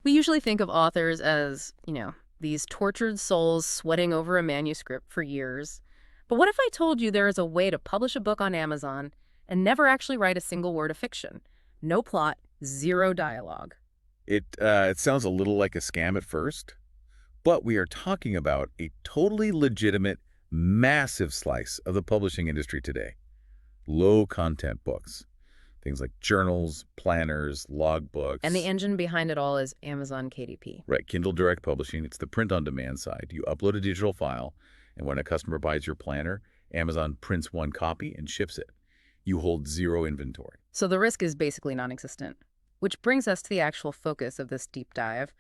We usually think of authors as, these tortured souls sweating over a manuscript for years. But what if I told you there is a way to publish a book on Amazon and never actually write a single word of fiction? No plot, zero dialogue. It sounds a little like a scam at first, but we are talking about a totally legitimate, massive slice of the publishing industry today. Low-content books. Things like journals, planners, And the logbooks. engine behind it all is Amazon KDP. Right, Kindle Direct Publishing, it's the print-on-demand side. You upload a digital file, and when a customer buys your planner, Amazon prints one copy and ships it. You hold zero inventory. So the risk is basically non-existent. Which brings us to the actual focus of this deep dive,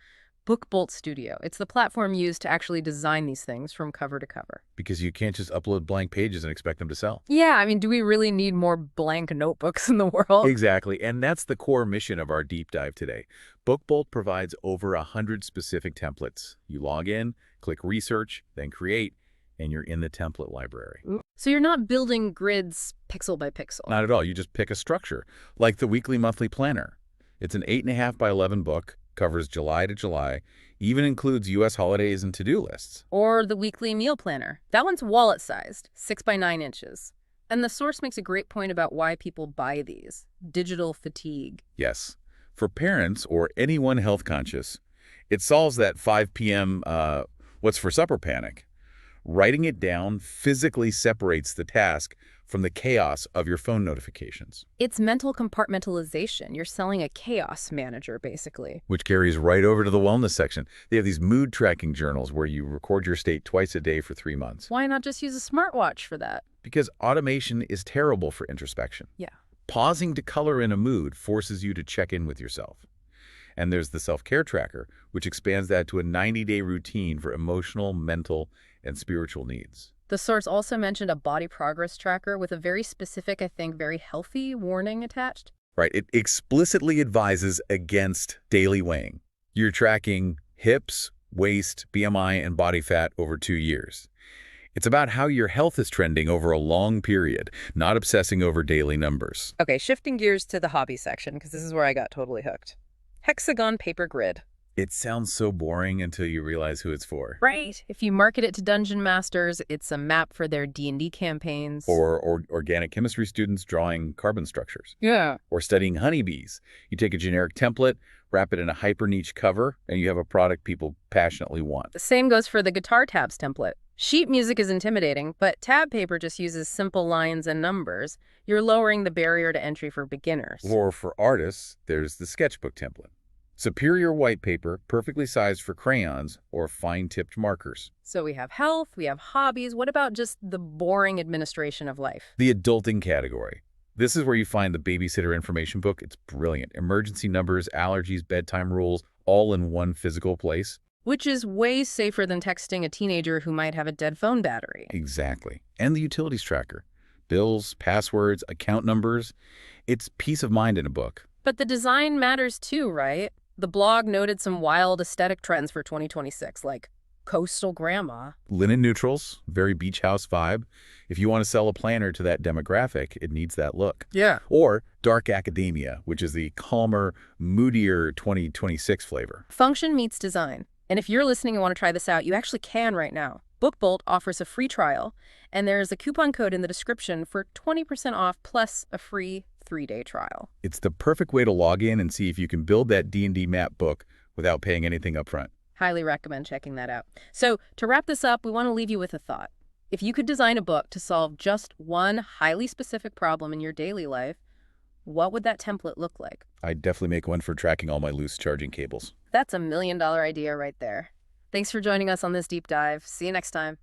BookBolt Studio. It's the platform used to actually design these things from cover to cover. Because you can't just upload blank pages and expect them to sell. Yeah, I mean, do we really need more blank notebooks in the world? Exactly, and that's the core mission of our deep dive today. BookBolt provides over 100 specific templates. You log in, click Research, then Create, and you're in the template library. So you're not building grids pixel by pixel. Not at all. You just pick a structure, like the weekly monthly planner. It's an 8.5 by 11 book, covers July to July, even includes U.S. holidays and to-do lists. Or the weekly meal planner. That one's wallet-sized, 6 by 9 inches. And the source makes a great point about why people buy these. Digital fatigue. Yes. For parents or anyone health conscious, it solves that 5 p.m. What's for supper panic. Writing it down physically separates the task from the chaos of your phone notifications. It's mental compartmentalization. You're selling a chaos manager, basically. Which carries right over to the wellness section. They have these mood tracking journals where you record your state twice a day for 3 months. Why not just use a smartwatch for that? Because automation is terrible for introspection. Yeah. Pausing to color in a mood forces you to check in with yourself. And there's the self-care tracker, which expands that to a 90-day routine for emotional, mental, and spiritual needs. The source also mentioned a body progress tracker with a very specific, I think, very healthy warning attached. Right. It explicitly advises against daily weighing. You're tracking hips, waist, BMI, and body fat over 2 years. It's about how your health is trending over a long period, not obsessing over daily numbers. Okay, shifting gears to the hobby section, because this is where I got totally hooked. Hexagon paper grid. It sounds so boring until you realize who it's for. Right. If you market it to dungeon masters, it's a map for their D&D campaigns. Or organic chemistry students drawing carbon structures. Yeah. Or studying honeybees. You take a generic template, wrap it in a hyper-niche cover, and you have a product people passionately want. The same goes for the guitar tabs template. Sheet music is intimidating, but tab paper just uses simple lines and numbers. You're lowering the barrier to entry for beginners. Or for artists, there's the sketchbook template. Superior white paper, perfectly sized for crayons or fine-tipped markers. So we have health, we have hobbies. What about just the boring administration of life? The adulting category. This is where you find the babysitter information book. It's brilliant. Emergency numbers, allergies, bedtime rules, all in one physical place. Which is way safer than texting a teenager who might have a dead phone battery. Exactly. And the utilities tracker. Bills, passwords, account numbers. It's peace of mind in a book. But the design matters too, right? The blog noted some wild aesthetic trends for 2026, like coastal grandma. Linen neutrals, very beach house vibe. If you want to sell a planner to that demographic, it needs that look. Yeah. Or dark academia, which is the calmer, moodier 2026 flavor. Function meets design. And if you're listening and want to try this out, you actually can right now. BookBolt offers a free trial, and there's a coupon code in the description for 20% off plus a free 3-day trial. It's the perfect way to log in and see if you can build that D&D map book without paying anything up front. Highly recommend checking that out. So to wrap this up, we want to leave you with a thought. If you could design a book to solve just one highly specific problem in your daily life, what would that template look like? I'd definitely make one for tracking all my loose charging cables. That's $1 million idea right there. Thanks for joining us on this deep dive. See you next time.